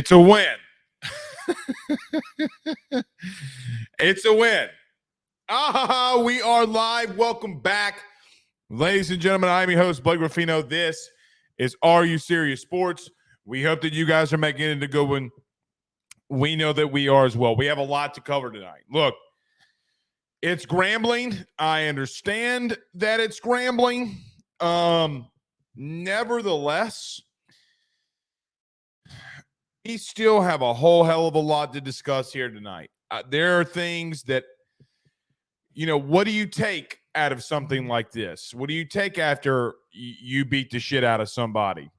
It's a win. It's a win. We are live. Welcome back. Ladies and gentlemen, I'm your host, Blake Ruffino. This is Are You Serious Sports? We hope that you guys are making it a good one. We know that we are as well. We have a lot to cover tonight. Look, it's Grambling. I understand that it's Grambling. Nevertheless, we still have a whole hell of a lot to discuss here tonight. There are things that, what do you take out of something like this? What do you take after you beat the shit out of somebody?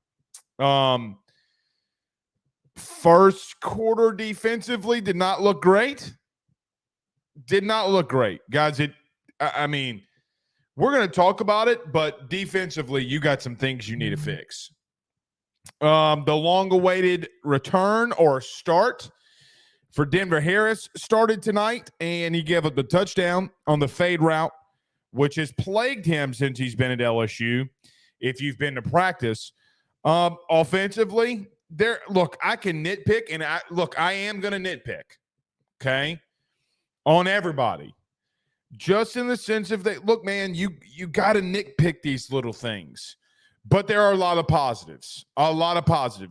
First quarter defensively did not look great. Did not look great. Guys, we're going to talk about it, but defensively, you got some things you need to fix. The long-awaited return or start for Denver Harris started tonight, and he gave up the touchdown on the fade route, which has plagued him since he's been at LSU. If you've been to practice, offensively, I can nitpick, and I am going to nitpick, okay, on everybody. Just in the sense of that, look, man, you got to nitpick these little things. But there are a lot of positives,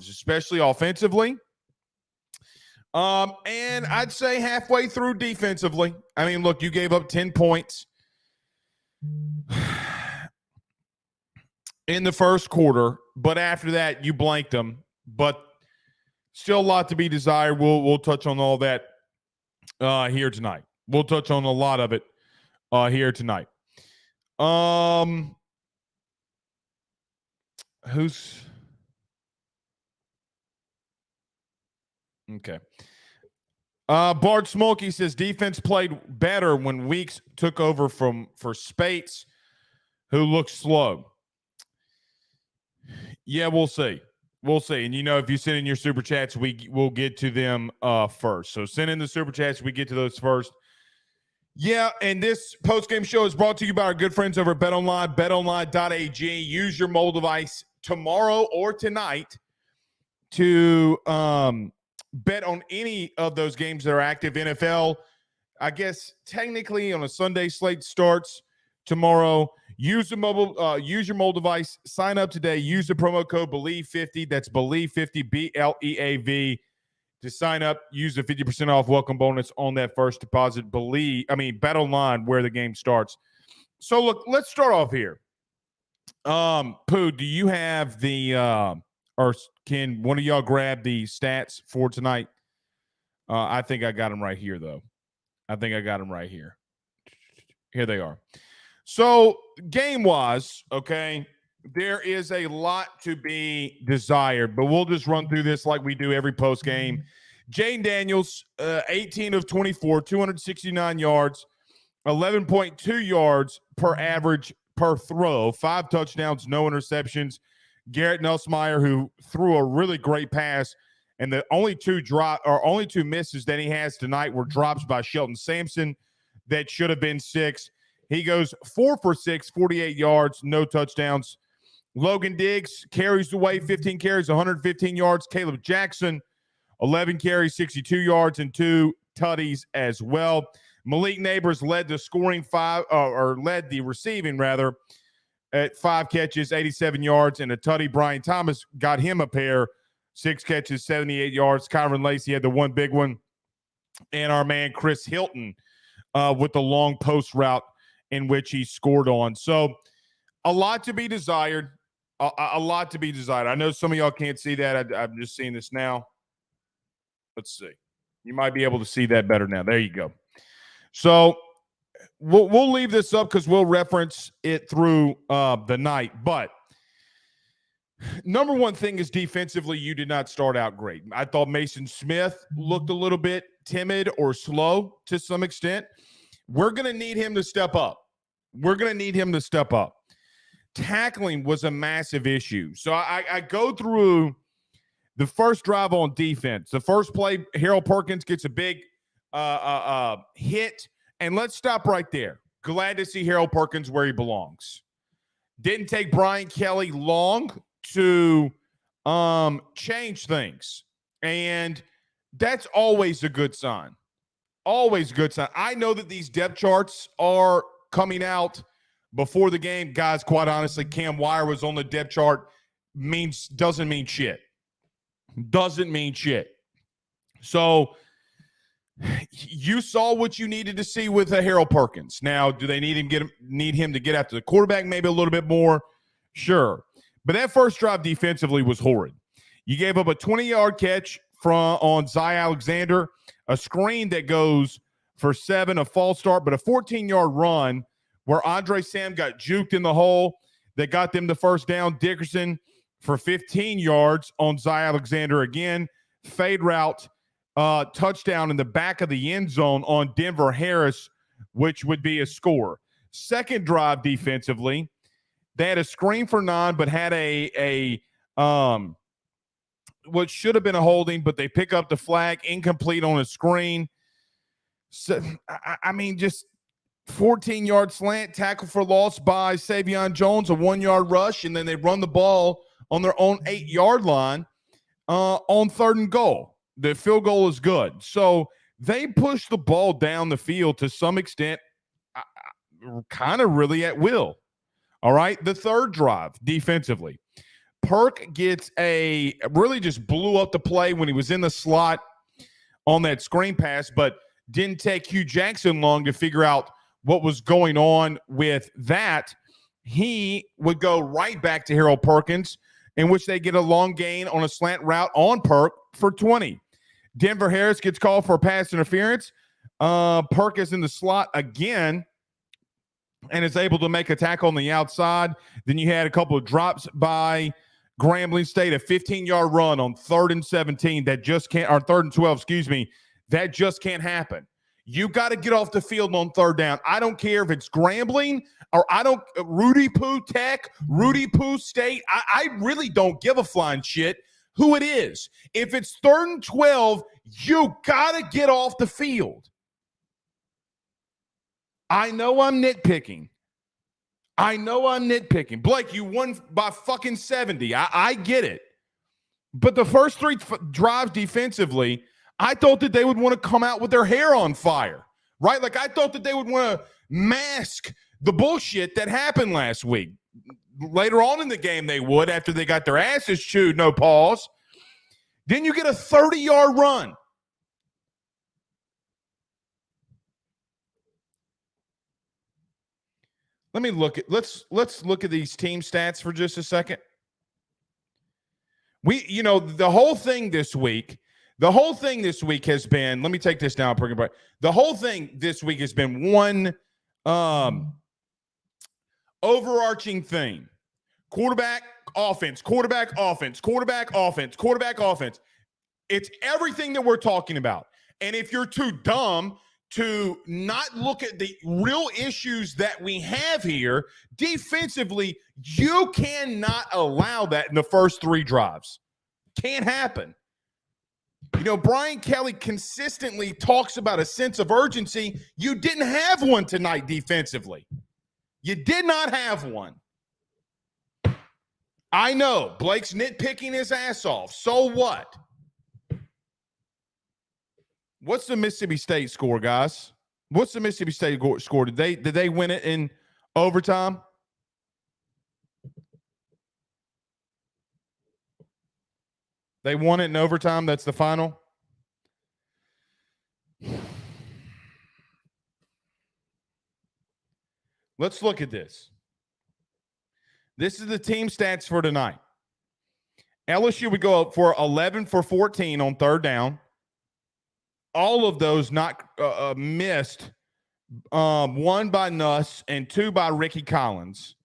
especially offensively. And I'd say halfway through defensively. I mean, look, you gave up 10 points in the first quarter, but after that, you blanked them. But still a lot to be desired. We'll touch on all that here tonight. We'll touch on a lot of it here tonight. Okay. Bart Smokey says defense played better when Weeks took over for Spates, who looks slow. Yeah, we'll see. We'll see. And if you send in your super chats, we'll get to them first. So send in the super chats, we get to those first. Yeah, and this post-game show is brought to you by our good friends over at BetOnline, betonline.ag. Use your mobile device tomorrow or tonight to bet on any of those games that are active. NFL, I guess technically on a Sunday slate starts tomorrow. Use your mobile device. Sign up today. Use the promo code BELIEVE50. That's BELIEVE50, BLEAV. To sign up, use the 50% off welcome bonus on that first deposit. BetOnline, where the game starts. So look, let's start off here. Pooh, do you have the or can one of y'all grab the stats for tonight? I think I got them right here, though. Here they are. So game-wise, okay, there is a lot to be desired, but we'll just run through this like we do every post game. Jane Daniels, 18 of 24, 269 yards, 11.2 yards per average per throw, 5 touchdowns, no interceptions. Garrett Nussmeier, who threw a really great pass, and the only two misses that he has tonight were drops by Shelton Sampson that should have been 6. He goes 4 for 6, 48 yards, no touchdowns. Logan Diggs carries the way, 15 carries, 115 yards. Caleb Jackson, 11 carries, 62 yards, and 2 tutties as well. Malik Neighbors led the receiving rather, at 5 catches, 87 yards, and a tutty. Brian Thomas got him a pair, 6 catches, 78 yards. Kyron Lacey had the one big one. And our man Chris Hilton with the long post route in which he scored on. So a lot to be desired. A lot to be desired. I know some of y'all can't see that. I'm just seeing this now. Let's see. You might be able to see that better now. There you go. So we'll leave this up because we'll reference it through the night. But number one thing is defensively, you did not start out great. I thought Mason Smith looked a little bit timid or slow to some extent. We're going to need him to step up. Tackling was a massive issue. So I go through the first drive on defense. The first play, Harold Perkins gets a big hit. And let's stop right there. Glad to see Harold Perkins where he belongs. Didn't take Brian Kelly long to change things. And that's always a good sign. Always a good sign. I know that these depth charts are coming out before the game. Guys, quite honestly, Cam Wire was on the depth chart. Doesn't mean shit. Doesn't mean shit. So you saw what you needed to see with Harold Perkins. Now, do they need him to get after the quarterback maybe a little bit more? Sure. But that first drive defensively was horrid. You gave up a 20-yard catch on Zy Alexander, a screen that goes for 7, a false start, but a 14-yard run where Andre Sam got juked in the hole that got them the first down. Dickerson for 15 yards on Zy Alexander again. Fade route, touchdown in the back of the end zone on Denver Harris, which would be a score. Second drive defensively, they had a screen for 9, but had what should have been a holding, but they pick up the flag, incomplete on a screen. So, I mean, just 14-yard slant, tackle for loss by Savion Jones, a 1-yard rush, and then they run the ball on their own 8-yard line on 3rd and goal. The field goal is good. So they push the ball down the field to some extent, kind of really at will. All right, the third drive defensively. Perk really just blew up the play when he was in the slot on that screen pass, but didn't take Hugh Jackson long to figure out what was going on with that. He would go right back to Harold Perkins, in which they get a long gain on a slant route on Perk for 20. Denver Harris gets called for pass interference. Perk is in the slot again and is able to make a tackle on the outside. Then you had a couple of drops by Grambling State, a 15-yard run on 3rd and 17 that just can't, or 3rd and 12, excuse me, that just can't happen. You got to get off the field on 3rd down. I don't care if it's Grambling or Rudy Poo Tech, Rudy Poo State. I really don't give a flying shit who it is. If it's 3rd and 12, you got to get off the field. I know I'm nitpicking. Blake, you won by fucking 70. I get it. But the first 3 drives defensively, I thought that they would want to come out with their hair on fire, right? Like I thought that they would want to mask the bullshit that happened last week. Later on in the game, they would after they got their asses chewed, no pause. Then you get a 30-yard run. Let's look at these team stats for just a second. The whole thing this week has been, let me take this down. The whole thing this week has been one overarching theme. Quarterback offense. It's everything that we're talking about. And if you're too dumb to not look at the real issues that we have here defensively, you cannot allow that in the first 3 drives. Can't happen. Brian Kelly consistently talks about a sense of urgency. You didn't have one tonight defensively. You did not have one. I know Blake's nitpicking his ass off. So what? What's the Mississippi State score, guys? What's the Mississippi State score? Did they win it in overtime? They won it in overtime. That's the final. Let's look at this. This is the team stats for tonight. LSU would go up for 11 for 14 on 3rd down. All of those not missed. 1 by Nuss and 2 by Ricky Collins.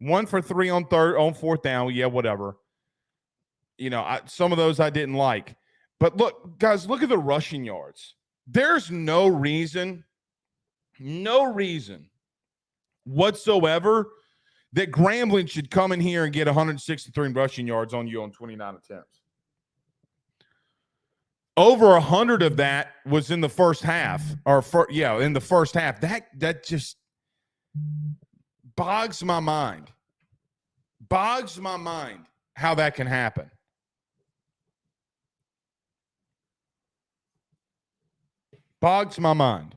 1 for 3 on 4th down. Yeah, whatever. Some of those I didn't like. But look, guys, look at the rushing yards. There's no reason whatsoever that Grambling should come in here and get 163 rushing yards on you on 29 attempts. Over 100 of that was in the first half, in the first half. That just bogs my mind. How that can happen. Bogs my mind.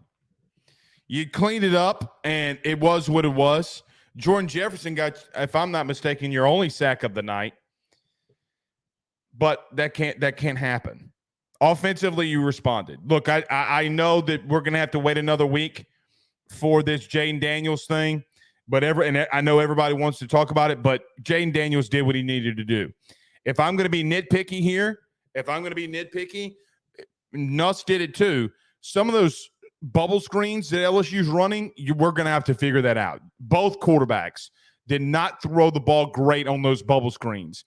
You cleaned it up, and it was what it was. Jordan Jefferson got, if I'm not mistaken, your only sack of the night. But that can't happen. Offensively, you responded. Look, I know that we're going to have to wait another week for this Jaden Daniels thing, but I know everybody wants to talk about it, but Jaden Daniels did what he needed to do. If I'm going to be nitpicky here, Nuss did it too. Some of those bubble screens that LSU's running, we're going to have to figure that out. Both quarterbacks did not throw the ball great on those bubble screens.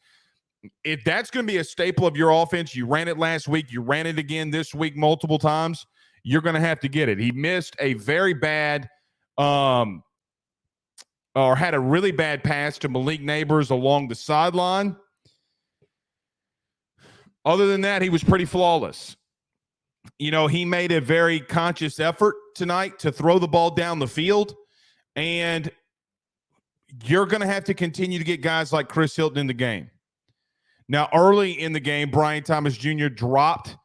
If that's going to be a staple of your offense, you ran it last week, you ran it again this week multiple times, you're going to have to get it. He missed a very bad or had a really bad pass to Malik Neighbors along the sideline. Other than that, he was pretty flawless. You know, he made a very conscious effort tonight to throw the ball down the field, and you're going to have to continue to get guys like Chris Hilton in the game. Now, early in the game, Brian Thomas Jr. dropped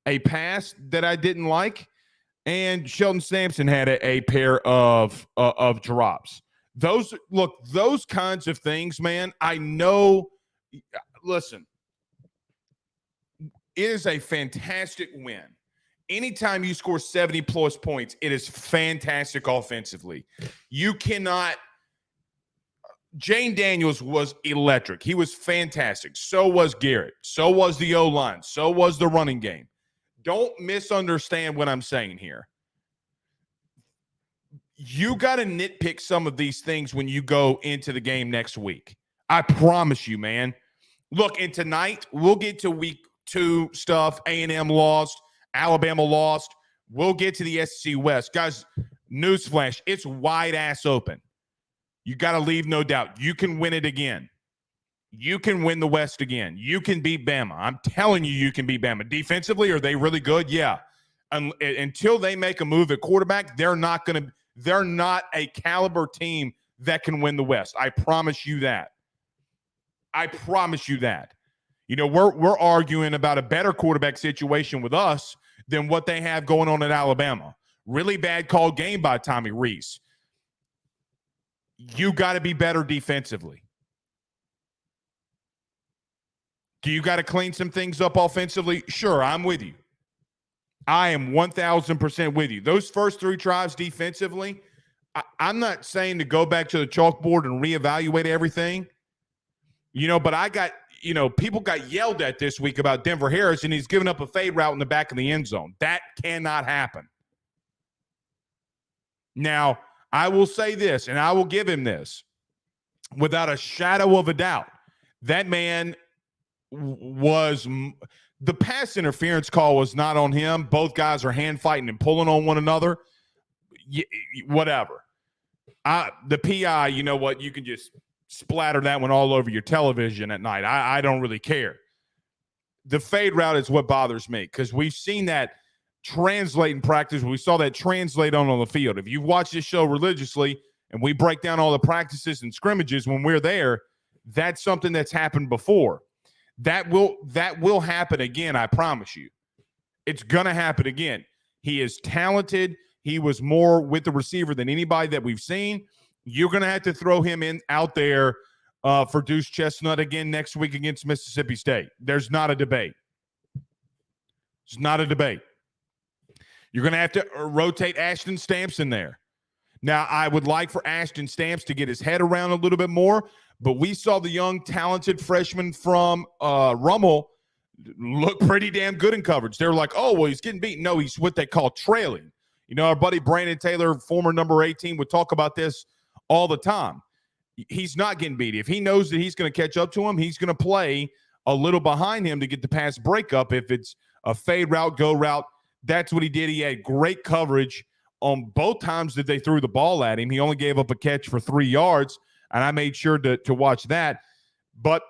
a pass that I didn't like, and Sheldon Sampson had a pair of drops. Those kinds of things, man, I know. Listen, it is a fantastic win. Anytime you score 70-plus points, it is fantastic offensively. You cannot – Jane Daniels was electric. He was fantastic. So was Garrett. So was the O-line. So was the running game. Don't misunderstand what I'm saying here. You got to nitpick some of these things when you go into the game next week. I promise you, man. Look, and tonight we'll get to week 2 stuff. A&M lost. Alabama lost. We'll get to the SEC West. Guys, newsflash, it's wide ass open. You got to leave no doubt. You can win it again. You can win the West again. You can beat Bama. I'm telling you, you can beat Bama. Defensively, are they really good? Yeah. Until they make a move at quarterback, they're not a caliber team that can win the West. I promise you that. You know, we're arguing about a better quarterback situation with us than what they have going on at Alabama. Really bad called game by Tommy Rees. You got to be better defensively. Do you got to clean some things up offensively? Sure, I'm with you. I am 1,000% with you. Those first 3 drives defensively, I'm not saying to go back to the chalkboard and reevaluate everything, you know, but people got yelled at this week about Denver Harris, and he's giving up a fade route in the back of the end zone. That cannot happen. Now, I will say this, and I will give him this. Without a shadow of a doubt, that man was – the pass interference call was not on him. Both guys are hand fighting and pulling on one another. Whatever. The PI, you know what, you can just – splatter that one all over your television at night. I don't really care. The fade route is what bothers me because we've seen that translate in practice. We saw that translate on the field. If you watch this show religiously and we break down all the practices and scrimmages when we're there, that's something that's happened before. That will happen again, I promise you. It's going to happen again. He is talented. He was more with the receiver than anybody that we've seen. You're going to have to throw him out there for Deuce Chestnut again next week against Mississippi State. There's not a debate. It's not a debate. You're going to have to rotate Ashton Stamps in there. Now, I would like for Ashton Stamps to get his head around a little bit more, but we saw the young, talented freshman from Rummel look pretty damn good in coverage. They were like, oh, well, he's getting beaten. No, he's what they call trailing. You know, our buddy Brandon Taylor, former number 18, would talk about this all the time. He's not getting beat. If he knows that he's going to catch up to him, he's going to play a little behind him to get the pass breakup. If it's a fade route, go route, that's what he did. He had great coverage on both times that they threw the ball at him. He only gave up a catch for 3 yards, and I made sure to watch that. But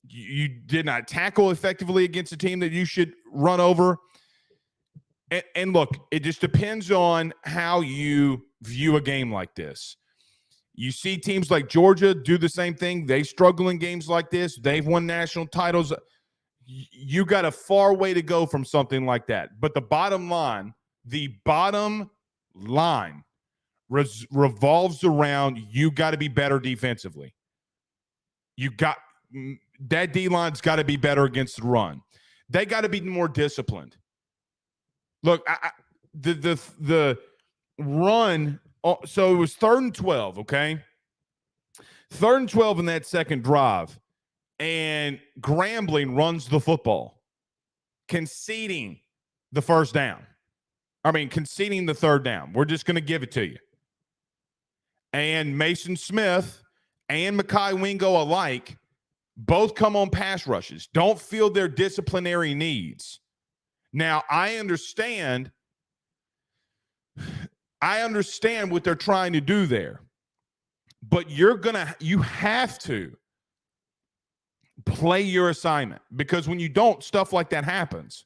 you did not tackle effectively against a team that you should run over. And look, it just depends on how you view a game like this. You see teams like Georgia do the same thing. They struggle in games like this. They've won national titles. You got a far way to go from something like that. But the bottom line, The bottom line revolves around you got to be better defensively. That D-line's got to be better against the run. They got to be more disciplined. Look, the run, so it was 3rd and 12, okay? 3rd and 12 in that second drive, and Grambling runs the football, conceding the first down. Conceding the 3rd down. We're just going to give it to you. And Mason Smith and Mekhi Wingo alike both come on pass rushes. Don't feel their disciplinary needs. Now, I understand what they're trying to do there. But you have to play your assignment, because when you don't, stuff like that happens.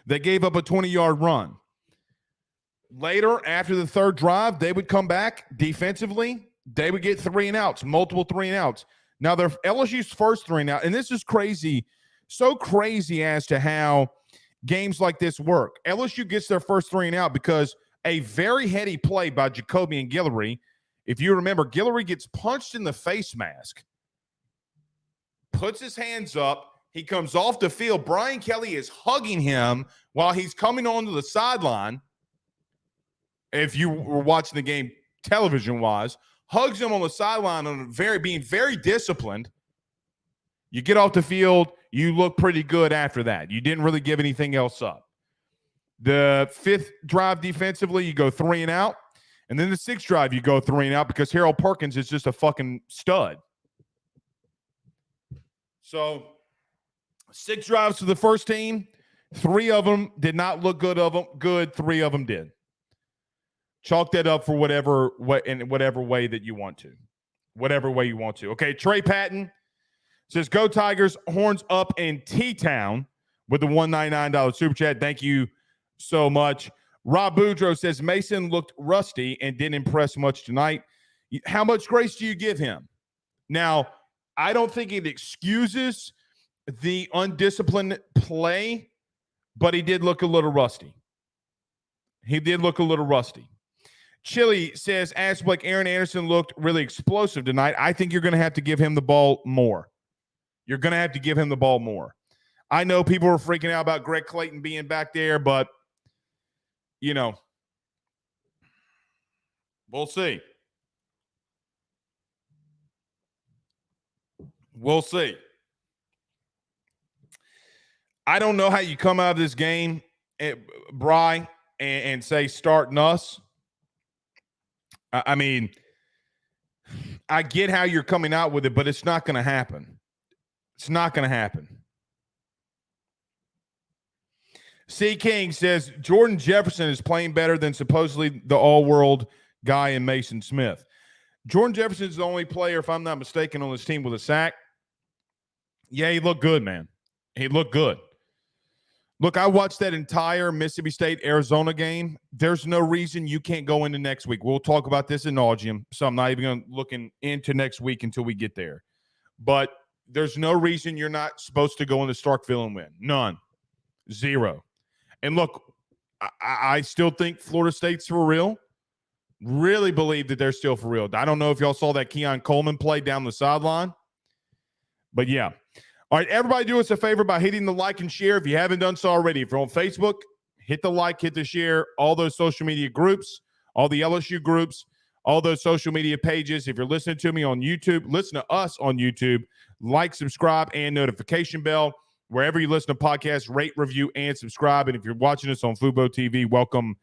They gave up a 20-yard run. Later, after the 3rd drive, they would come back defensively. They would get 3 and outs, multiple 3 and outs. Now, they're LSU's first 3 and out, and this is crazy, so crazy as to how games like this work. LSU gets their first 3 and out because a very heady play by Jacoby and Guillory. If you remember, Guillory gets punched in the face mask, puts his hands up. He comes off the field. Brian Kelly is hugging him while he's coming onto the sideline. If you were watching the game television-wise, hugs him on the sideline on being very disciplined. You get off the field, you look pretty good after that. You didn't really give anything else up. The 5th drive defensively, you go 3 and out. And then the 6th drive, you go 3 and out because Harold Perkins is just a fucking stud. So 6 drives for the first team. 3 of them did not look good. 3 of them did. Chalk that up for whatever way that you want to. Whatever way you want to. Okay, Trey Patton says, go Tigers, horns up in T-Town with the $199 super chat. Thank you so much. Rob Boudreaux says, Mason looked rusty and didn't impress much tonight. How much grace do you give him? Now, I don't think it excuses the undisciplined play, but he did look a little rusty. Chili says, as like Aaron Anderson looked really explosive tonight. I think you're going to have to give him the ball more. I know people are freaking out about Greg Clayton being back there, but, we'll see. I don't know how you come out of this game, Bry, and say starting us. I mean, I get how you're coming out with it, but it's not going to happen. C. King says, Jordan Jefferson is playing better than supposedly the all-world guy in Mason Smith. Jordan Jefferson is the only player, if I'm not mistaken, on this team with a sack. Yeah, he looked good, man. He looked good. Look, I watched that entire Mississippi State-Arizona game. There's no reason you can't go into next week. We'll talk about this ad nauseum, so I'm not even going to look into next week until we get there. But there's no reason you're not supposed to go into Starkville and win. None. 0. And look, I still think Florida State's for real. Really believe that they're still for real. I don't know if y'all saw that Keon Coleman play down the sideline. But, yeah. All right, everybody do us a favor by hitting the like and share if you haven't done so already. If you're on Facebook, hit the like, hit the share, all those social media groups, all the LSU groups, all those social media pages. If you're listening to me on YouTube, listen to us on YouTube. Like, subscribe, and notification bell. Wherever you listen to podcasts, rate, review, and subscribe. And if you're watching us on Fubo TV, welcome.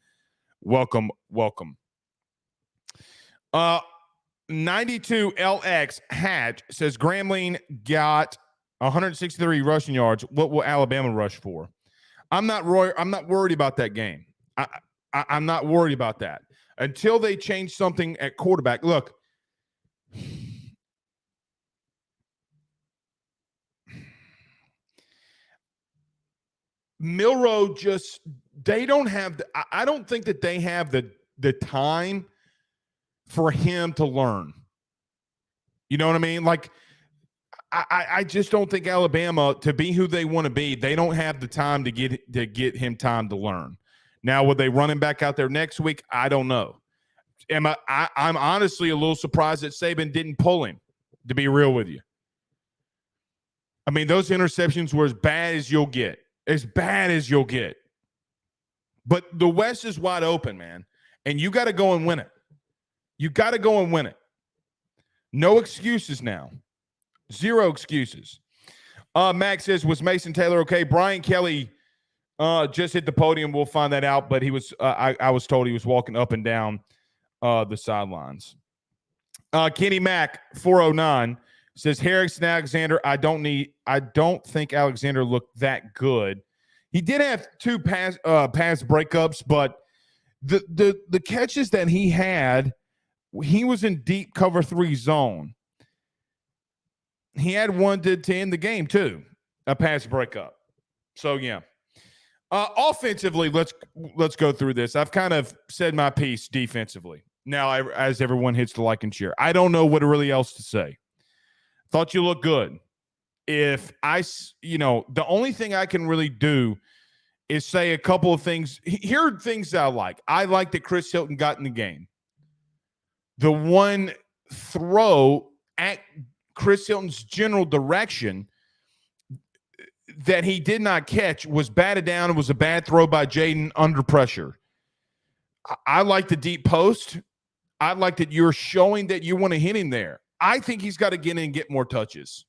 92LX Hatch says Grambling got 163 rushing yards. What will Alabama rush for? I'm not worried about that game. I'm not worried about that until they change something at quarterback. Look, Milroe they don't have I don't think that they have the time for him to learn. You know what I mean? Like, I just don't think Alabama, to be who they want to be, they don't have the time to get him time to learn. Now, would they run him back out there next week? I don't know. I'm honestly a little surprised that Saban didn't pull him, to be real with you. I mean, those interceptions were as bad as you'll get. As bad as you'll get. But the West is wide open, man. And you got to go and win it. You got to go and win it. No excuses now. Zero excuses. Max says, was Mason Taylor okay? Brian Kelly just hit the podium. We'll find that out. But he was. I was told he was walking up and down the sidelines. Kenny Mack 409 says Harrison Alexander. I don't think Alexander looked that good. He did have two pass breakups, but the catches that he had, he was in deep cover 3 zone. He had one to end the game too, a pass breakup. So yeah. Offensively, let's go through this. I've kind of said my piece defensively. Now, as everyone hits the like and share, I don't know what really else to say. Thought you looked good. If the only thing I can really do is say a couple of things. Here are things that I like. I like that Chris Hilton got in the game. The one throw at Chris Hilton's general direction that he did not catch was batted down. It was a bad throw by Jaden under pressure. I like the deep post. I like that you're showing that you want to hit him there. I think he's got to get in and get more touches.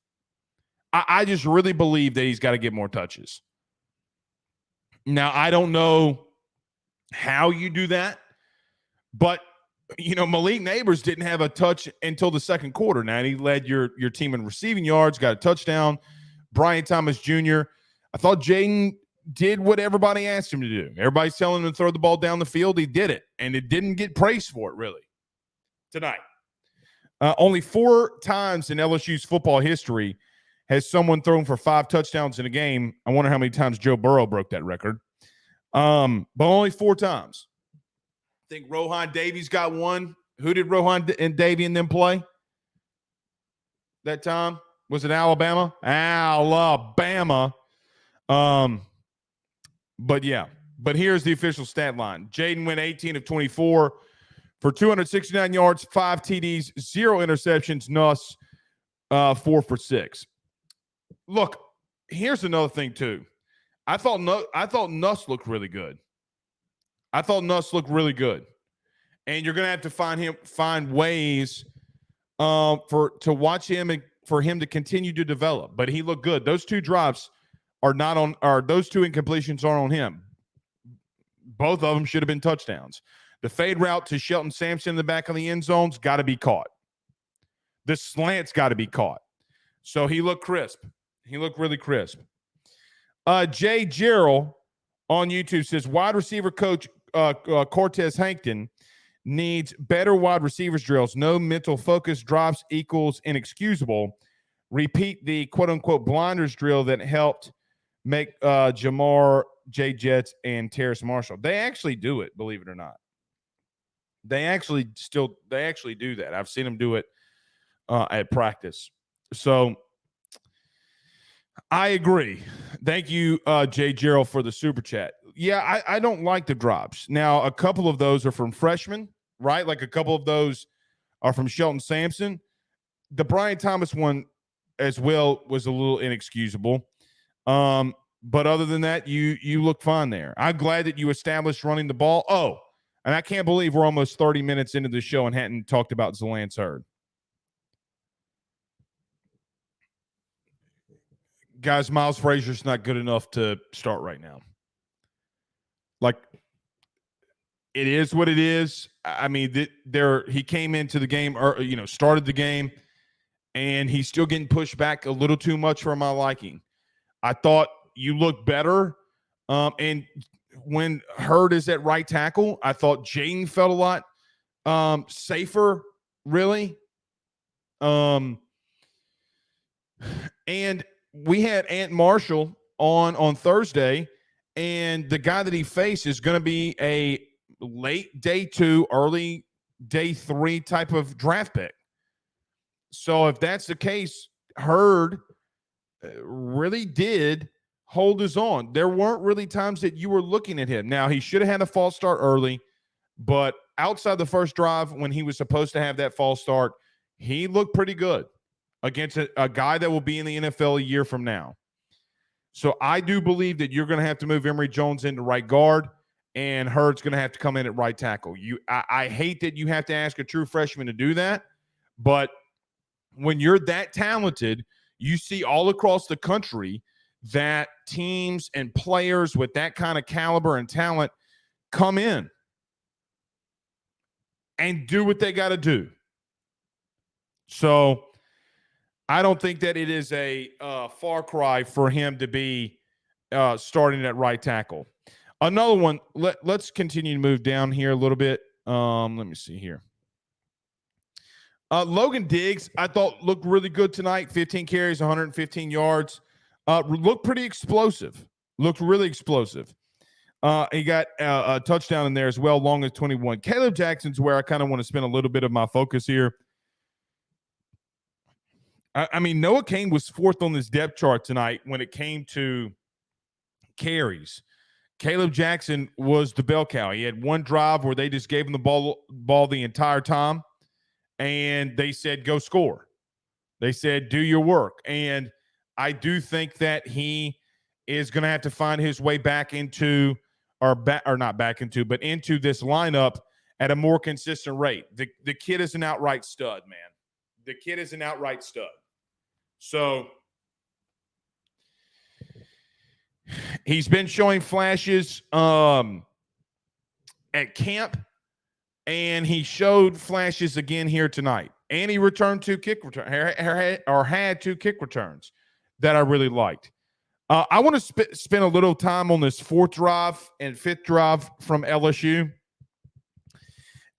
I just really believe that he's got to get more touches. Now, I don't know how you do that, but, Malik Neighbors didn't have a touch until the second quarter. Now, he led your team in receiving yards, got a touchdown. Brian Thomas Jr., I thought Jaden did what everybody asked him to do. Everybody's telling him to throw the ball down the field. He did it, and it didn't get praised for it, really, tonight. Only 4 times in LSU's football history has someone thrown for 5 touchdowns in a game. I wonder how many times Joe Burrow broke that record. But only 4 times. I think Rohan Davies got one. Who did Rohan and Davey and them play that time? Was it Alabama? Alabama. But yeah. But here's the official stat line. Jaden went 18 of 24 for 269 yards, 5 TDs, 0 interceptions. Nuss 4 for 6. Look, here's another thing too. I thought Nuss looked really good. And you're going to have to find ways to watch him and for him to continue to develop. But he looked good. Those 2 drops those 2 incompletions aren't on him. Both of them should have been touchdowns. The fade route to Shelton Sampson in the back of the end zone's got to be caught. The slant's got to be caught. So he looked crisp. He looked really crisp. Jay Gerald on YouTube says, wide receiver coach Cortez Hankton needs better wide receivers drills. No mental focus drops equals inexcusable. Repeat the quote-unquote blinders drill that helped make Jamar, Jay Jets, and Terrace Marshall. They actually do it, believe it or not. They actually do that. I've seen them do it at practice. So I agree. Thank you, Jay Gerald, for the super chat. Yeah, I don't like the drops. Now, a couple of those are from freshmen, right? Like a couple of those are from Shelton Sampson. The Brian Thomas one as well was a little inexcusable. But other than that, you look fine there. I'm glad that you established running the ball. Oh, and I can't believe we're almost 30 minutes into the show and hadn't talked about Zalance Hurd. Guys, Miles Frazier's not good enough to start right now. Like, it is what it is. I mean, he came into the game, or started the game, and he's still getting pushed back a little too much for my liking. I thought you looked better, and when Hurd is at right tackle, I thought Jaden felt a lot safer, really. And we had Ant Marshall on Thursday, and the guy that he faced is going to be a late day 2, early day 3 type of draft pick. So if that's the case, Hurd really did hold his own. There weren't really times that you were looking at him. Now, he should have had a false start early, but outside the first drive when he was supposed to have that false start, he looked pretty good against a guy that will be in the NFL a year from now. So I do believe that you're going to have to move Emory Jones into right guard, and Hurd's going to have to come in at right tackle. I hate that you have to ask a true freshman to do that, but when you're that talented, you see all across the country that teams and players with that kind of caliber and talent come in and do what they got to do. So I don't think that it is a far cry for him to be starting at right tackle. Another one, let's continue to move down here a little bit. Let me see here. Logan Diggs, I thought looked really good tonight. 15 carries, 115 yards. Looked pretty explosive. Looked really explosive. He got a touchdown in there as well, long as 21. Caleb Jackson's where I kind of want to spend a little bit of my focus here. I mean, Noah Cain was fourth on this depth chart tonight when it came to carries. Caleb Jackson was the bell cow. He had one drive where they just gave him the ball the entire time, and they said, go score. They said, do your work. And I do think that he is going to have to find his way back into into this lineup at a more consistent rate. The kid is an outright stud, man. The kid is an outright stud. So he's been showing flashes at camp, and he showed flashes again here tonight. And he returned two kick returns, or had two kick returns that I really liked. I want to spend a little time on this fourth drive and fifth drive from LSU.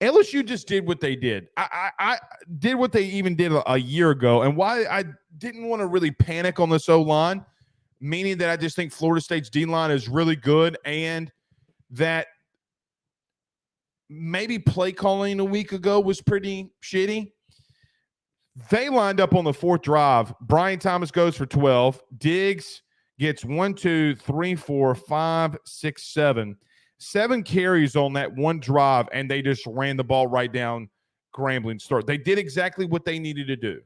LSU just did what they did. I did what they even did a year ago. And why I didn't want to really panic on this O-line, meaning that I just think Florida State's D-line is really good, and that maybe play calling a week ago was pretty shitty. They lined up on the fourth drive. Brian Thomas goes for 12. Diggs gets 1, 2, 3, 4, 5, 6, 7. 7 carries on that one drive, and they just ran the ball right down Grambling's throat. They did exactly what they needed to do.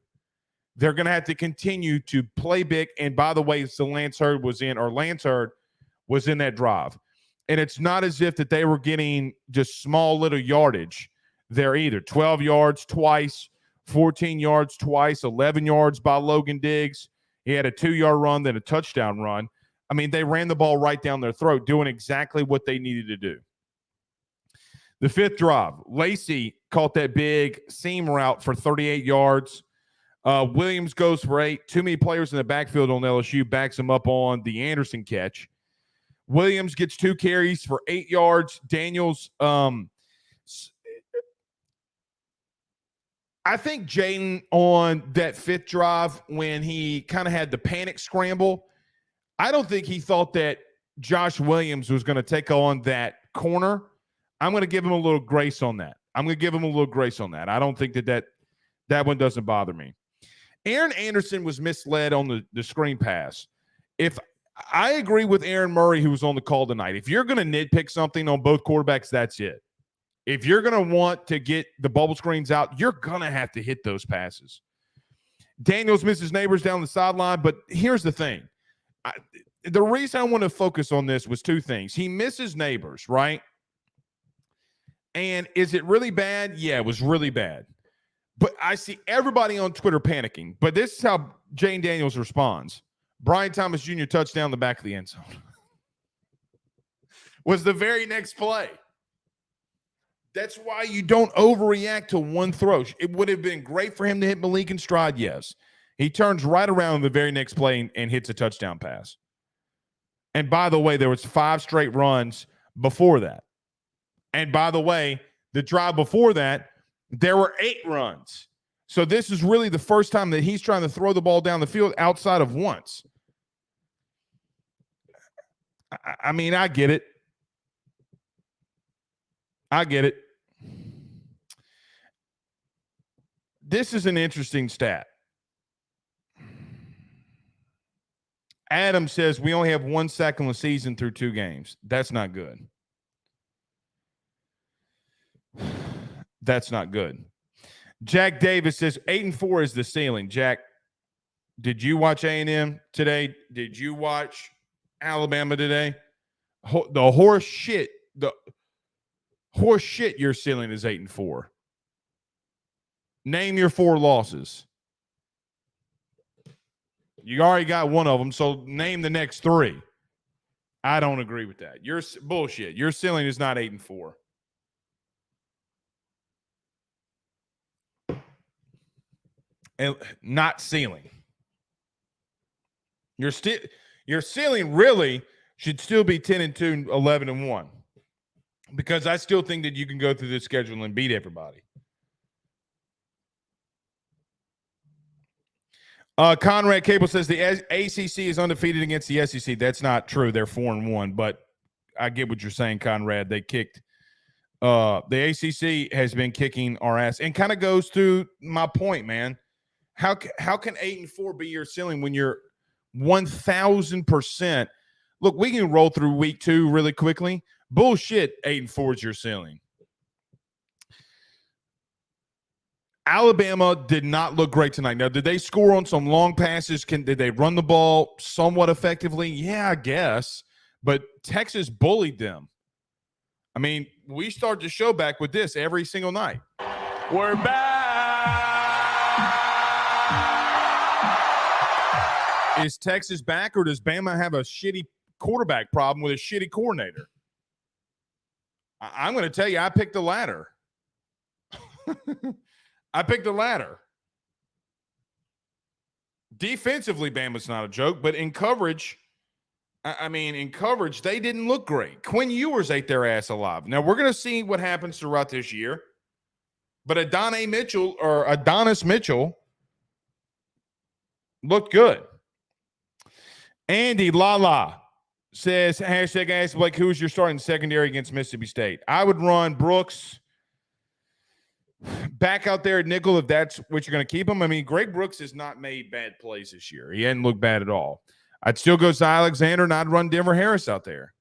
They're going to have to continue to play big. And by the way, so Lance Hurd was in that drive. And it's not as if that they were getting just small little yardage there either. 12 yards twice, 14 yards twice, 11 yards by Logan Diggs. He had a 2-yard run, then a touchdown run. I mean, they ran the ball right down their throat, doing exactly what they needed to do. The fifth drive, Lacey caught that big seam route for 38 yards. Williams goes for 8. Too many players in the backfield on LSU, backs him up on the Anderson catch. Williams gets 2 carries for 8 yards. Daniels, I think Jaden on that fifth drive when he kind of had the panic scramble, I don't think he thought that Josh Williams was going to take on that corner. I'm going to give him a little grace on that. I don't think that one doesn't bother me. Aaron Anderson was misled on the screen pass. If I agree with Aaron Murray, who was on the call tonight, if you're going to nitpick something on both quarterbacks, that's it. If you're going to want to get the bubble screens out, you're going to have to hit those passes. Daniels misses Neighbors down the sideline, but here's the thing. The reason I want to focus on this was 2 things. He misses Neighbors, right? And is it really bad? Yeah, it was really bad. But I see everybody on Twitter panicking. But this is how Jane Daniels responds. Brian Thomas Jr. touchdown the back of the end zone. Was the very next play. That's why you don't overreact to one throw. It would have been great for him to hit Malik in stride, yes. He turns right around the very next play and hits a touchdown pass. And by the way, there was 5 straight runs before that. And by the way, the drive before that, there were 8 runs. So this is really the first time that he's trying to throw the ball down the field outside of once. I mean, I get it. This is an interesting stat. Adam says we only have 1 sack in the season through 2 games. That's not good. That's not good. Jack Davis says 8-4 is the ceiling. Jack, did you watch A&M today? Did you watch Alabama today? The horse shit your ceiling is 8-4. Name your 4 losses. You already got one of them, so name the next 3. I don't agree with that. You're bullshit. Your ceiling is not 8-4. And not ceiling. Your ceiling really should still be 10-2, 11-1. Because I still think that you can go through this schedule and beat everybody. Conrad Cable says the ACC is undefeated against the SEC. That's not true. They're 4-1, but I get what you're saying, Conrad. They kicked. The ACC has been kicking our ass, and kind of goes to my point, man. How can 8-4 be your ceiling when you're 1,000%? Look, we can roll through week 2 really quickly. Bullshit. 8-4 is your ceiling. Alabama did not look great tonight. Now, did they score on some long passes? Did they run the ball somewhat effectively? Yeah, I guess. But Texas bullied them. I mean, we start the show back with this every single night. We're back. Is Texas back, or does Bama have a shitty quarterback problem with a shitty coordinator? I'm going to tell you, I picked the latter. I picked the latter. Defensively, Bama's not a joke, but in coverage, in coverage, they didn't look great. Quinn Ewers ate their ass alive. Now, we're going to see what happens throughout this year, but Adonis Mitchell looked good. Andy Lala says, hashtag ask Blake, who's your starting secondary against Mississippi State? I would run Brooks back out there at nickel if that's what you're going to keep him. I mean, Greg Brooks has not made bad plays this year. He hadn't looked bad at all. I'd still go to Alexander, and I'd run Denver Harris out there.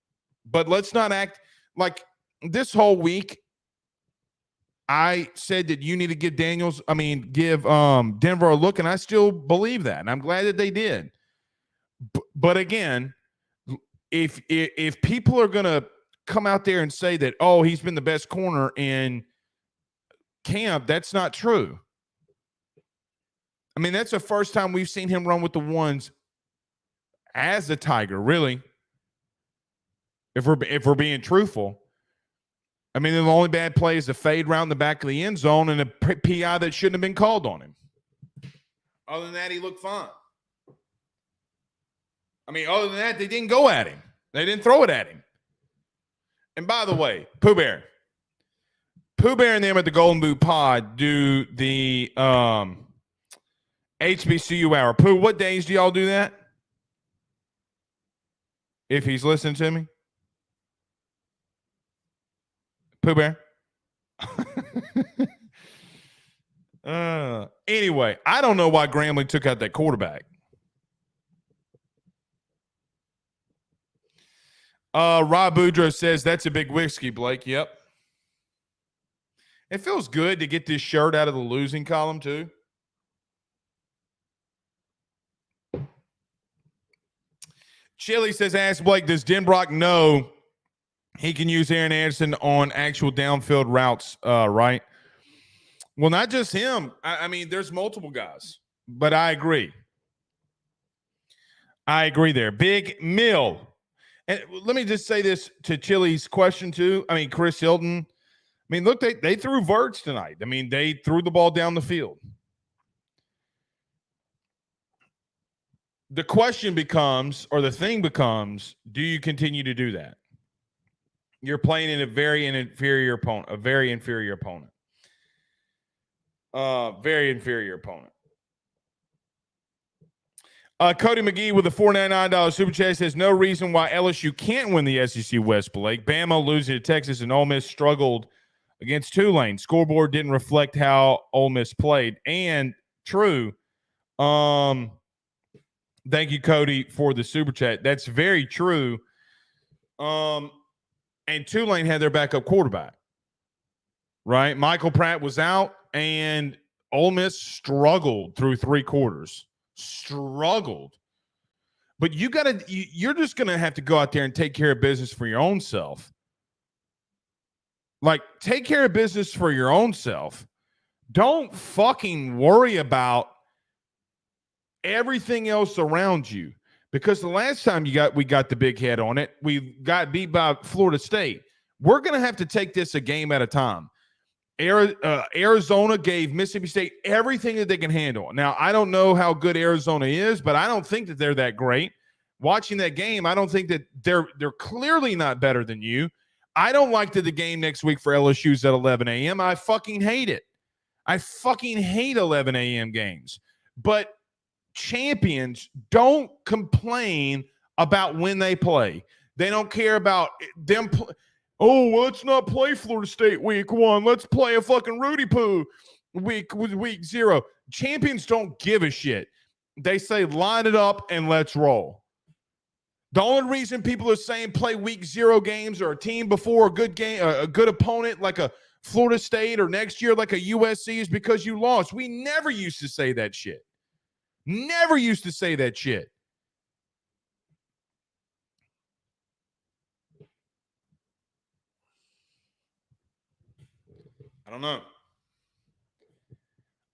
But let's not act like this whole week I said that you need to give Denver a look, and I still believe that, and I'm glad that they did. But again, if people are going to come out there and say that, oh, he's been the best corner in camp, that's not true. I mean, that's the first time we've seen him run with the ones as a Tiger, really. If we're being truthful. I mean, the only bad play is the fade round the back of the end zone and a PI that shouldn't have been called on him. Other than that, he looked fine. I mean, other than that, they didn't go at him. They didn't throw it at him. And by the way, Pooh Bear and them at the Golden Boot Pod do the HBCU hour. Pooh, what days do y'all do that? If he's listening to me. Pooh Bear. Anyway, I don't know why Grambling took out that quarterback. Rob Boudreaux says that's a big whiskey, Blake. Yep. It feels good to get this shirt out of the losing column, too. Chili says, ask Blake, does Denbrock know he can use Aaron Anderson on actual downfield routes, right? Well, not just him. I mean, there's multiple guys, but I agree. I agree there. Big Mill. And let me just say this to Chili's question, too. I mean, Chris Hilton. I mean, look, they threw verts tonight. I mean, they threw the ball down the field. The question becomes, or the thing becomes, do you continue to do that? You're playing in a very inferior opponent. Very inferior opponent. Cody McGee with a $4.99 super chat says, no reason why LSU can't win the SEC West, Blake. Bama losing to Texas and Ole Miss struggled against Tulane. Scoreboard didn't reflect how Ole Miss played. And true, Thank you, Cody, for the super chat. That's very true. And Tulane had their backup quarterback, right? Michael Pratt was out, and Ole Miss struggled through 3 quarters. Struggled. But you're just going to have to go out there and take care of business for your own self. Like, take care of business for your own self. Don't fucking worry about everything else around you, because the last time we got the big head on it, we got beat by Florida State. We're going to have to take this a game at a time. Arizona gave Mississippi State everything that they can handle. Now, I don't know how good Arizona is, but I don't think that they're that great. Watching that game, I don't think that they're clearly not better than you. I don't like that the game next week for LSU's at 11 a.m. I fucking hate it. I fucking hate 11 a.m. games. But champions don't complain about when they play. They don't care about them. Oh, let's not play Florida State week 1. Let's play a fucking Rudy Poo week 0. Champions don't give a shit. They say line it up and let's roll. The only reason people are saying play week 0 games or a team before a good game, a good opponent like a Florida State, or next year like a USC, is because you lost. We never used to say that shit. Never used to say that shit. I don't know.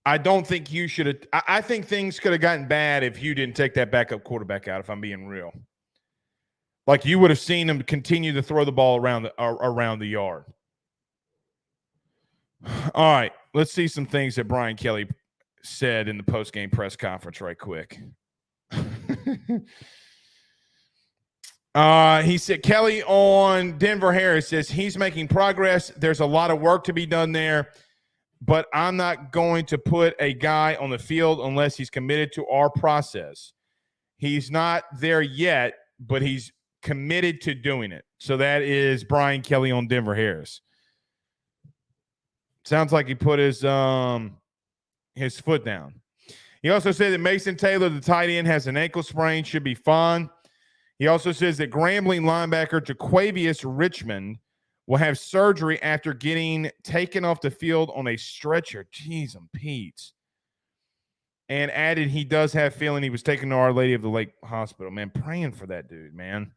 I don't think you should have. I think things could have gotten bad if you didn't take that backup quarterback out, if I'm being real. Like, you would have seen him continue to throw the ball around the yard. All right, let's see some things that Brian Kelly said in the postgame press conference right quick. He said, Kelly on Denver Harris says he's making progress. There's a lot of work to be done there, but I'm not going to put a guy on the field unless he's committed to our process. He's not there yet, but he's committed to doing it. So that is Brian Kelly on Denver Harris. Sounds like he put his foot down. He also said that Mason Taylor, the tight end, has an ankle sprain, should be fine. He also says that Grambling linebacker Jaquavius Richmond will have surgery after getting taken off the field on a stretcher. Jeez, I'm Pete. And added he does have feeling he was taken to Our Lady of the Lake Hospital. Man, praying for that dude, man.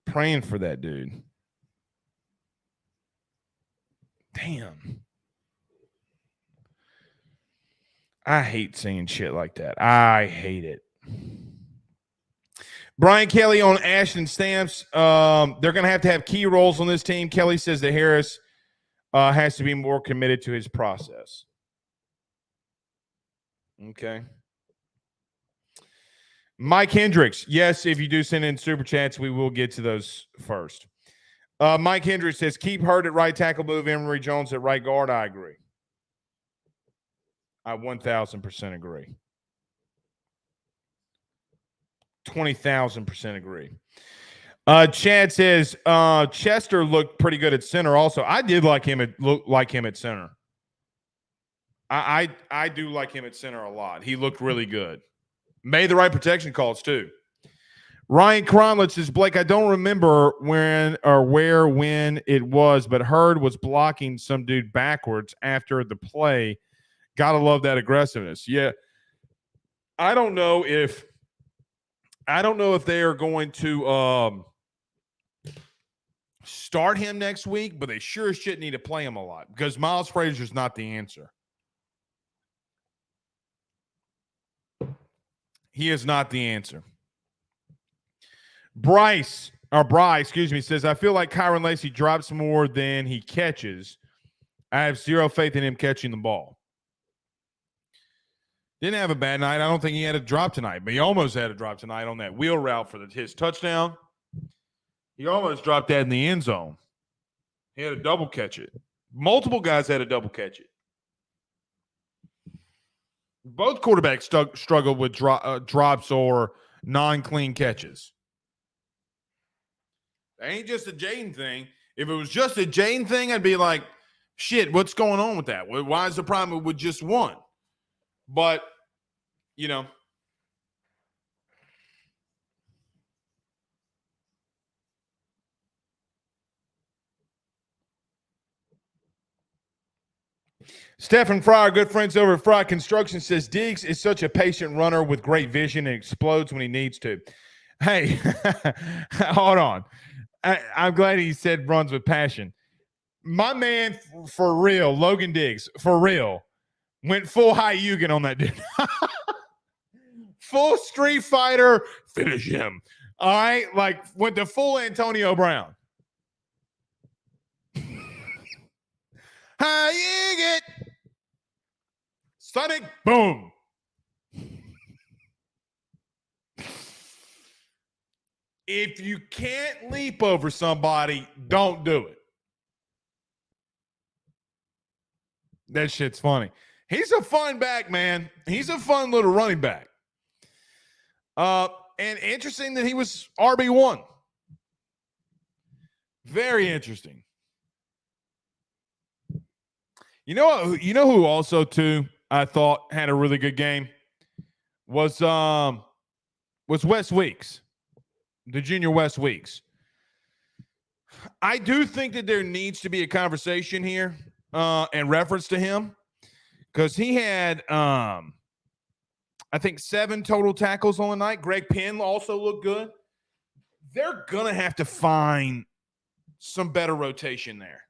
Praying for that dude. Damn. I hate seeing shit like that. I hate it. Brian Kelly on Ashton Stamps. They're going to have key roles on this team. Kelly says that Harris has to be more committed to his process. Okay. Mike Hendricks. Yes, if you do send in super chats, we will get to those first. Mike Hendricks says, keep Hurt at right tackle, move Emory Jones at right guard. I agree. I 1,000% agree. 20,000% agree. Chad says Chester looked pretty good at center. Also, I did like him at center. I do like him at center a lot. He looked really good. Made the right protection calls too. Ryan Cronlitz says, Blake, I don't remember when it was, but Hurd was blocking some dude backwards after the play. Gotta love that aggressiveness. Yeah. I don't know if they are going to start him next week, but they sure as shit need to play him a lot because Miles Frazier's not the answer. He is not the answer. Bryce, says, I feel like Kyron Lacey drops more than he catches. I have zero faith in him catching the ball. Didn't have a bad night. I don't think he had a drop tonight, but he almost had a drop tonight on that wheel route for his touchdown. He almost dropped that in the end zone. He had a double catch it. Multiple guys had a double catch it. Both quarterbacks struggled with drops or non-clean catches. That ain't just a Jaden thing. If it was just a Jaden thing, I'd be like, shit, what's going on with that? Why is the problem with just one? But you know. Stephen Fry, good friends over at Fry Construction, says Diggs is such a patient runner with great vision and explodes when he needs to. Hey, hold on. I'm glad he said runs with passion. My man, for real, Logan Diggs, for real, went full Hayugan on that dude. Full Street Fighter, finish him. All right, like went to full Antonio Brown. Hayugan. Sonic boom. If you can't leap over somebody, don't do it. That shit's funny. He's a fun back, man. He's a fun little running back. And interesting that he was RB1. Very interesting. You know who also too I thought had a really good game was Wes Weeks, the junior Wes Weeks. I do think that there needs to be a conversation here in reference to him because he had I think 7 total tackles on the night. Greg Penn also looked good. They're gonna have to find some better rotation there.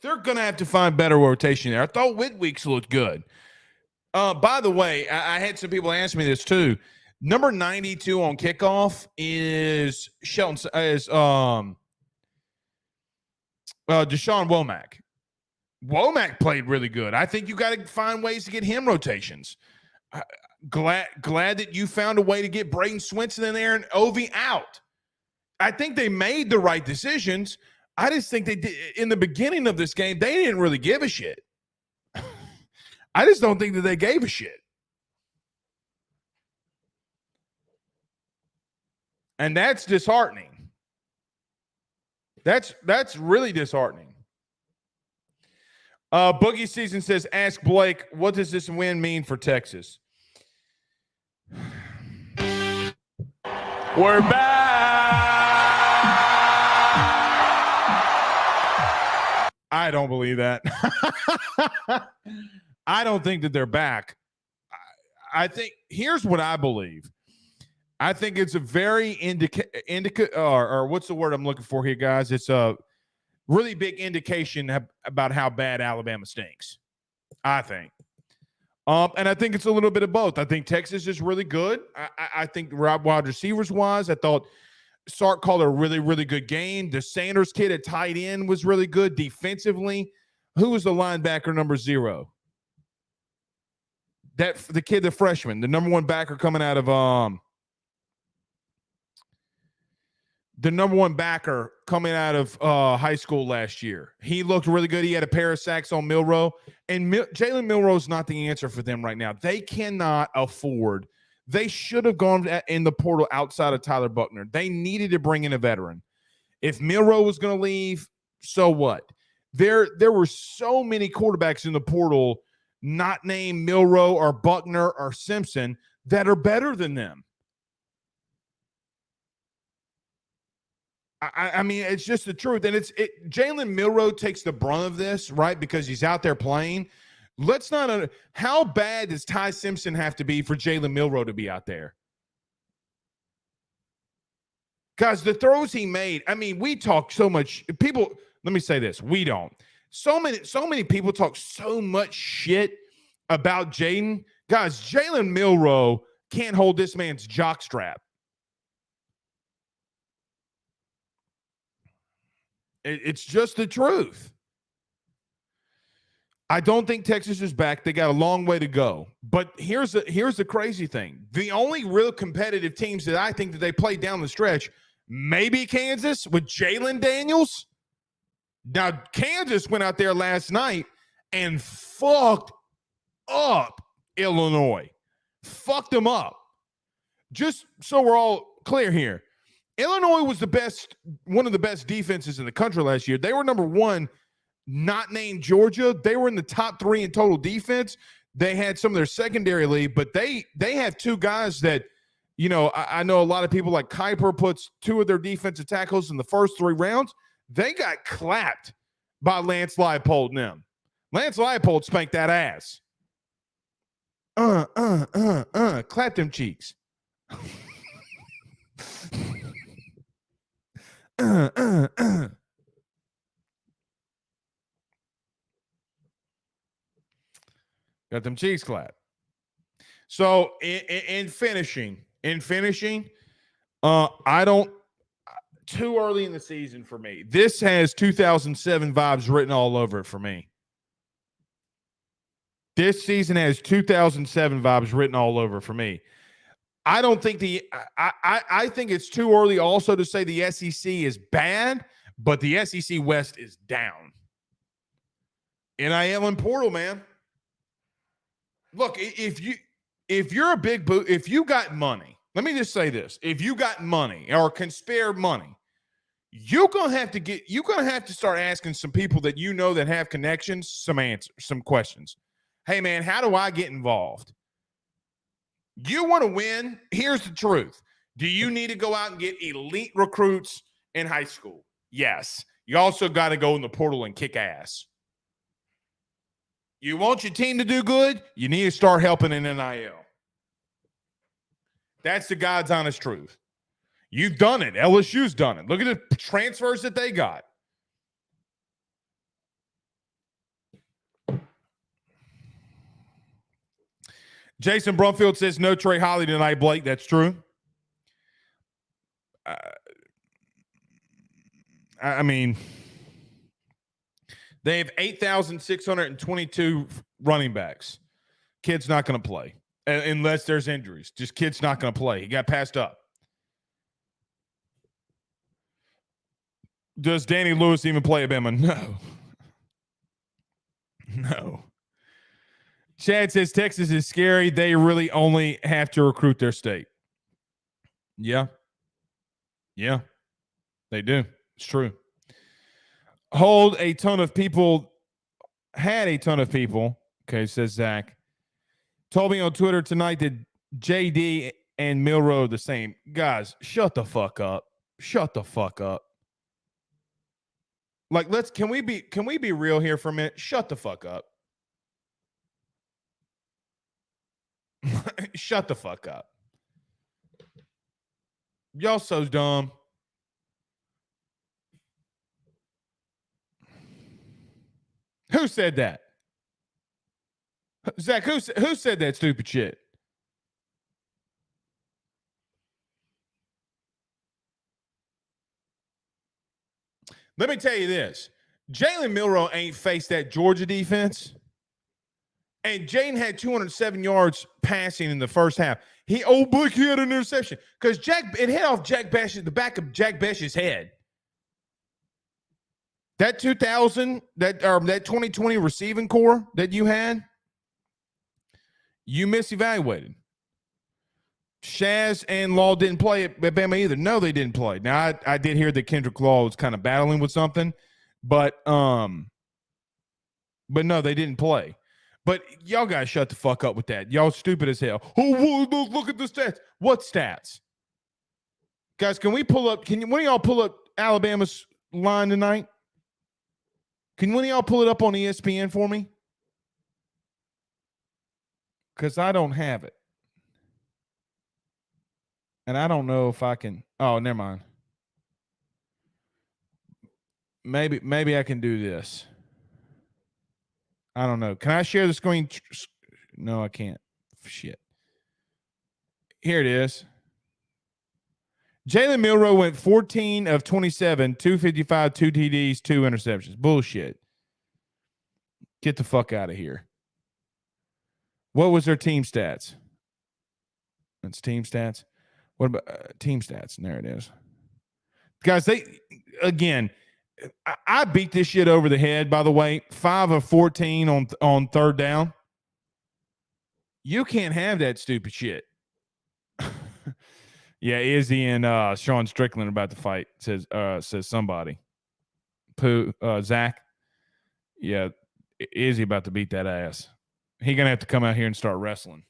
They're going to have to find better rotation there. I thought Whitweeks looked good. By the way, I had some people ask me this too. Number 92 on kickoff is Deshaun Womack. Womack played really good. I think you got to find ways to get him rotations. Glad that you found a way to get Braden Swinson in there and Ovi out. I think they made the right decisions. I just think they did in the beginning of this game, they didn't really give a shit. I just don't think that they gave a shit. And that's disheartening. That's really disheartening. Boogie Season says, ask Blake, what does this win mean for Texas? We're back. I don't believe that. I don't think that they're back. I think here's what I believe. I think it's a very or what's the word I'm looking for here, guys? It's a really big indication about how bad Alabama stinks. I think. And I think it's a little bit of both. I think Texas is really good. I think wide receivers wise, I thought Sark called a really, really good game. The Sanders kid at tight end was really good defensively. Who was the linebacker number 0? The kid, the freshman, the number 1 backer coming out of high school last year. He looked really good. He had a pair of sacks on Milroe. And Jalen Milroe's not the answer for them right now. They cannot afford. They should have gone in the portal outside of Tyler Buckner. They needed to bring in a veteran. If Milroe was going to leave, so what? There were so many quarterbacks in the portal not named Milroe or Buckner or Simpson that are better than them. I mean, it's just the truth. And Jalen Milroe takes the brunt of this, right? Because he's out there playing. Let's not how bad does Ty Simpson have to be for Jalen Milroe to be out there? Guys, the throws he made, I mean, we talk so much. People, let me say this. We don't. So many people talk so much shit about Jaden. Guys, Jalen Milroe can't hold this man's jockstrap. It's just the truth. I don't think Texas is back. They got a long way to go. But here's the crazy thing. The only real competitive teams that I think that they played down the stretch, maybe Kansas with Jalen Daniels. Now, Kansas went out there last night and fucked up Illinois. Fucked them up. Just so we're all clear here. Illinois was one of the best defenses in the country last year. They were number 1, not named Georgia. They were in the top 3 in total defense. They had some of their secondary lead, but they have two guys that, I know a lot of people like Kuiper puts two of their defensive tackles in the first 3 rounds. They got clapped by Lance Leipold and them. Lance Leipold spanked that ass. Clap them cheeks. Got them cheeks clapped. So in finishing, I don't. Too early in the season for me. This has 2007 vibes written all over it for me. This season has 2007 vibes written all over for me. I don't think I think it's too early also to say the SEC is bad, but the SEC West is down. NIL and portal, man. Look, if you're a big boot, if you got money, let me just say this. If you got money or can spare money, you're gonna have to start asking some people that that have connections some answers, some questions. Hey man, how do I get involved? You want to win? Here's the truth. Do you need to go out and get elite recruits in high school? Yes. You also got to go in the portal and kick ass. You want your team to do good? You need to start helping in NIL. That's the God's honest truth. You've done it. LSU's done it. Look at the transfers that they got. Jason Brumfield says no Trey Holly tonight, Blake. That's true. I mean, they have 8,622 running backs. Kid's not going to play unless there's injuries. Just kid's not going to play. He got passed up. Does Danny Lewis even play at Bama? No. No. Chad says Texas is scary. They really only have to recruit their state. Yeah. Yeah. They do. It's true. Had a ton of people. Okay, says Zach. Told me on Twitter tonight that JD and Milroe are the same. Guys, shut the fuck up. Shut the fuck up. Like, can we be real here for a minute? Shut the fuck up. Shut the fuck up. Y'all so dumb. Who said that? Zach, who said that stupid shit? Let me tell you this. Jalen Milroe ain't faced that Georgia defense. And Jaden had 207 yards passing in the first half. He had an interception because it hit off the back of Jack Besh's head. That 2020 receiving core that you had, you misevaluated. Shaz and Law didn't play at Bama either. No, they didn't play. Now I did hear that Kendrick Law was kind of battling with something, but no, they didn't play. But y'all guys shut the fuck up with that. Y'all stupid as hell. Oh, look at the stats. What stats? Guys, can we pull up? One of y'all pull up Alabama's line tonight? Can one of y'all pull it up on ESPN for me? Because I don't have it. And I don't know if I can. Oh, never mind. Maybe I can do this. I don't know. Can I share the screen? No, I can't. Shit. Here it is. Jalen Milroe went 14 of 27, 255, 2 TDs, 2 interceptions. Bullshit. Get the fuck out of here. What was their team stats? That's team stats. What about team stats? And there it is. Guys, I beat this shit over the head, by the way. 5 of 14 on third down. You can't have that stupid shit. Yeah, Izzy and Sean Strickland about to fight, says somebody. Zach. Yeah, Izzy about to beat that ass. He's going to have to come out here and start wrestling.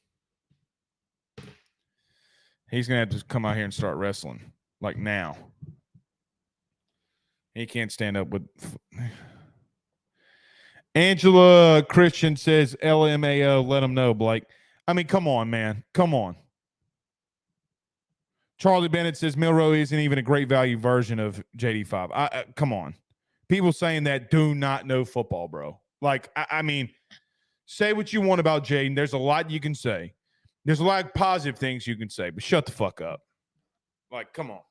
He's going to have to come out here and start wrestling. Like now. He can't stand up with... Angela Christian says, LMAO, let him know, Blake. I mean, come on, man. Come on. Charlie Bennett says Milroe isn't even a great value version of JD5. Come on. People saying that do not know football, bro. Like, I mean, say what you want about Jaden. There's a lot you can say. There's a lot of positive things you can say, but shut the fuck up. Like, come on.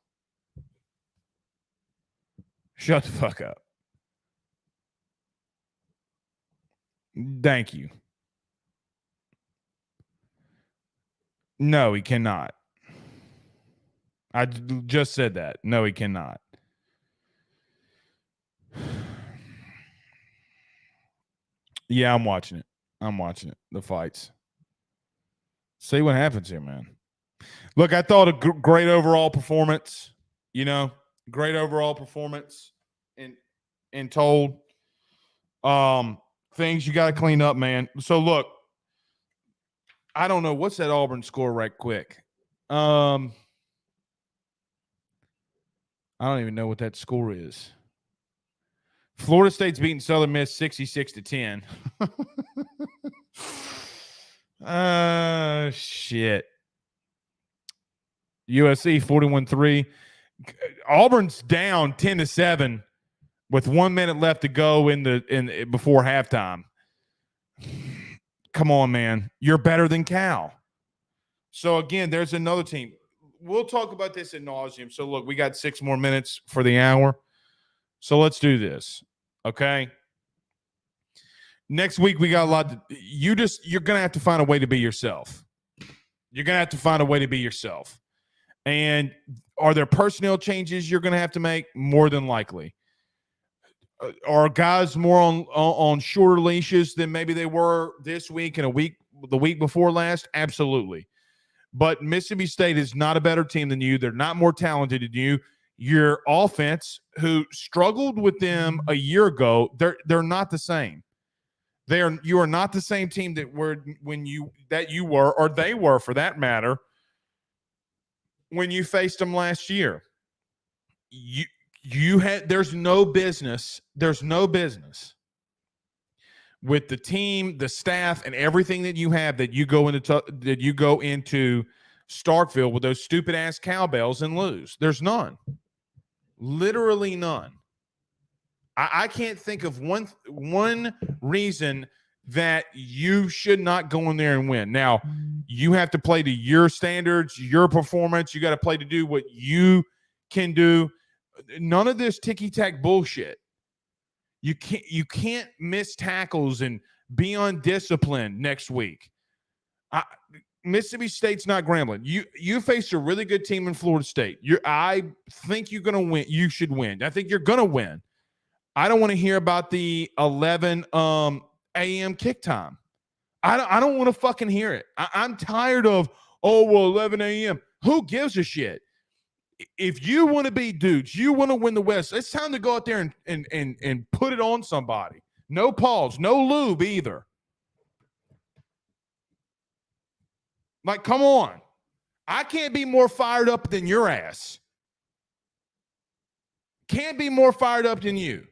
Shut the fuck up. Thank you. No, he cannot. I just said that. No, he cannot. Yeah, I'm watching it. I'm watching it. The fights. See what happens here, man. Look, I thought a great overall performance. You know, great overall performance. And told things you got to clean up, man. So look, I don't know what's that Auburn score right quick. I don't even know what that score is. Florida State's beating Southern Miss 66-10. Shit. USC 41-3. Auburn's down 10-7 with 1 minute left to go before halftime. Come on, man. You're better than Cal. So again, there's another team. We'll talk about this ad nauseum. So look, we got 6 more minutes for the hour. So let's do this. Okay. Next week, we got a lot. You're going to have to find a way to be yourself. You're going to have to find a way to be yourself. And are there personnel changes you're going to have to make? More than likely. Are guys more on shorter leashes than maybe they were this week and the week before last? Absolutely. But Mississippi State is not a better team than you. They're not more talented than you. Your offense, who struggled with them a year ago, they're not the same. You are not the same team that you were, or they were for that matter, when you faced them last year. There's no business with the team, the staff, and everything that you have that you go into Starkville with those stupid ass cowbells and lose. There's none. Literally none. I can't think of one reason that you should not go in there and win. Now, you have to play to your standards, your performance. You got to play to do what you can do. None of this ticky-tack bullshit. You can't miss tackles and be undisciplined next week. Mississippi State's not Grambling. You faced a really good team in Florida State. I think you're going to win. You should win. I think you're going to win. I don't want to hear about the 11 a.m. kick time. I don't want to fucking hear it. I'm tired of, 11 a.m. Who gives a shit? If you want to be dudes, you want to win the West, it's time to go out there and put it on somebody. No pause, no lube either. Like, come on. I can't be more fired up than your ass. Can't be more fired up than you.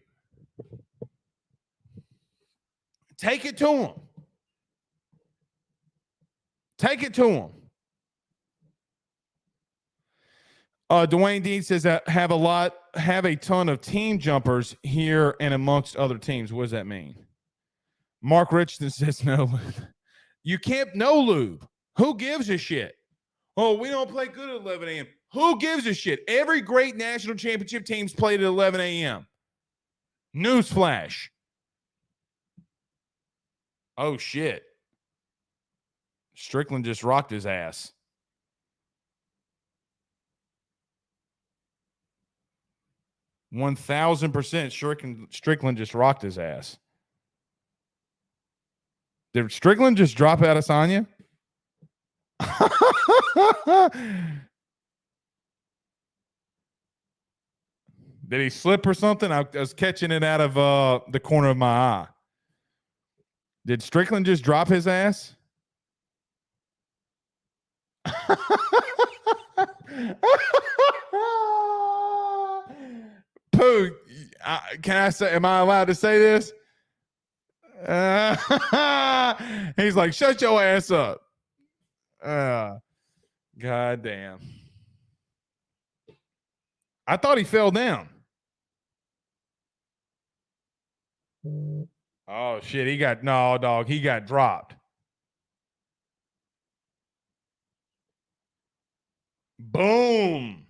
Take it to him. Take it to him. Dwayne Dean says that have a ton of team jumpers here and amongst other teams. What does that mean? Mark Richardson says no. You can't no lube. Who gives a shit? Oh, we don't play good at 11 a.m. Who gives a shit? Every great national championship team's played at 11 a.m. Newsflash. Oh, shit. Strickland just rocked his ass. $1,000% Strickland just rocked his ass. Did Strickland just drop out of Sonya? Did he slip or something? I was catching it out of the corner of my eye. Did Strickland just drop his ass? Pooh, can I say, am I allowed to say this? He's like, shut your ass up. God damn. I thought he fell down. Oh, shit. He got dropped. Boom.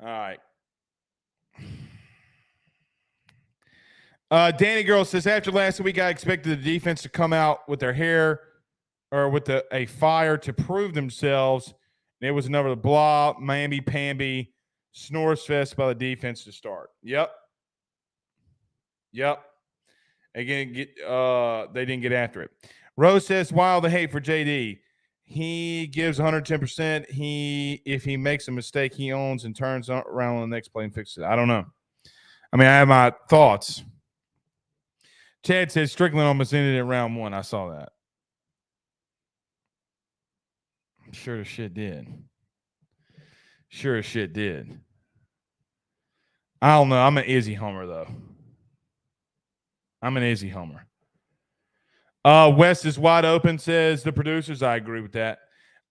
All right. Danny Girl says, after last week, I expected the defense to come out with their hair or with a fire to prove themselves. And it was another blah, mamby-pamby, snores fest by the defense to start. Yep. Again, they didn't get after it. Rose says, wow, the hate for JD. He gives 110%. If he makes a mistake, he owns and turns around on the next play and fixes it. I don't know. I mean, I have my thoughts. Chad says Strickland almost ended in round 1. I saw that. Sure as shit did. I don't know. I'm an Izzy homer, though. West is wide open, says the producers. I agree with that.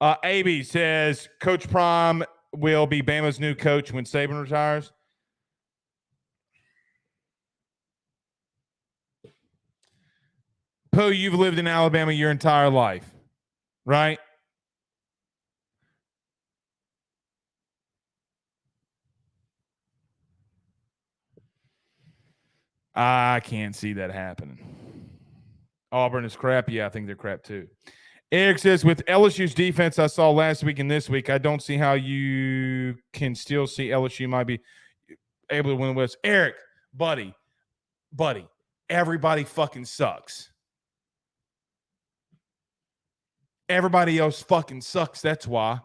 AB says Coach Prime will be Bama's new coach when Saban retires. Pooh, you've lived in Alabama your entire life, right? I can't see that happening. Auburn is crap. Yeah, I think they're crap too. Eric says, with LSU's defense I saw last week and this week, I don't see how you can still see LSU might be able to win the West. Eric, buddy, everybody fucking sucks. Everybody else fucking sucks. That's why.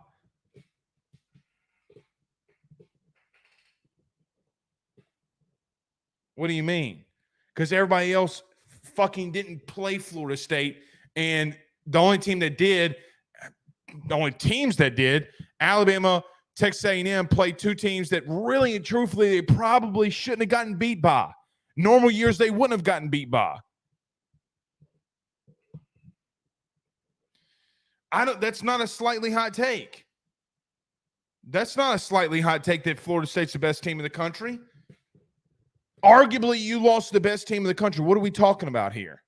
What do you mean? Because everybody else fucking didn't play Florida State, and the only teams that did, Alabama, Texas A&M, played two teams that really and truthfully they probably shouldn't have gotten beat by. Normal years they wouldn't have gotten beat by. That's not a slightly hot take. That's not a slightly hot take that Florida State's the best team in the country. Arguably, you lost the best team in the country. What are we talking about here?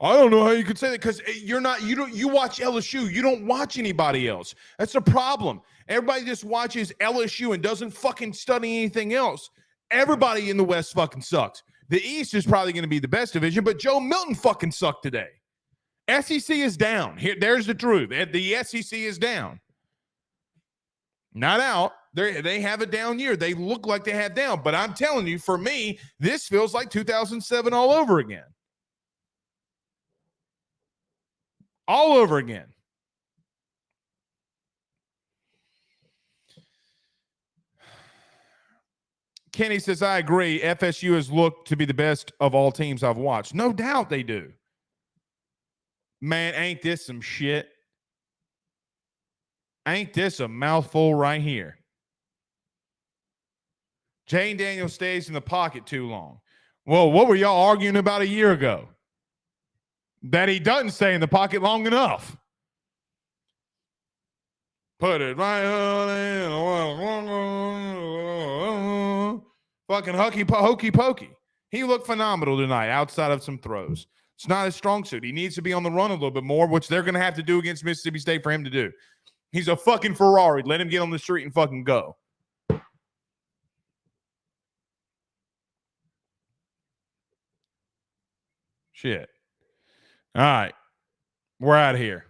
I don't know how you could say that because you watch LSU. You don't watch anybody else. That's the problem. Everybody just watches LSU and doesn't fucking study anything else. Everybody in the West fucking sucks. The East is probably going to be the best division, but Joe Milton fucking sucked today. SEC is down. There's the truth. The SEC is down. Not out. They have a down year. They look like they have down. But I'm telling you, for me, this feels like 2007 all over again. All over again. Kenny says, I agree. FSU has looked to be the best of all teams I've watched. No doubt they do. Man, ain't this some shit? Ain't this a mouthful right here? Jane Daniels stays in the pocket too long. Well, what were y'all arguing about a year ago? That he doesn't stay in the pocket long enough. Put it right on. Fucking hokey pokey. He looked phenomenal tonight outside of some throws. It's not his strong suit. He needs to be on the run a little bit more, which they're going to have to do against Mississippi State for him to do. He's a fucking Ferrari. Let him get on the street and fucking go. Shit. All right. We're out of here.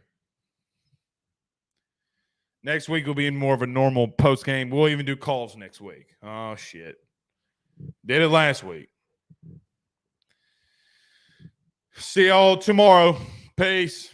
Next week will be more of a normal post game. We'll even do calls next week. Oh, shit. Did it last week. See y'all tomorrow. Peace.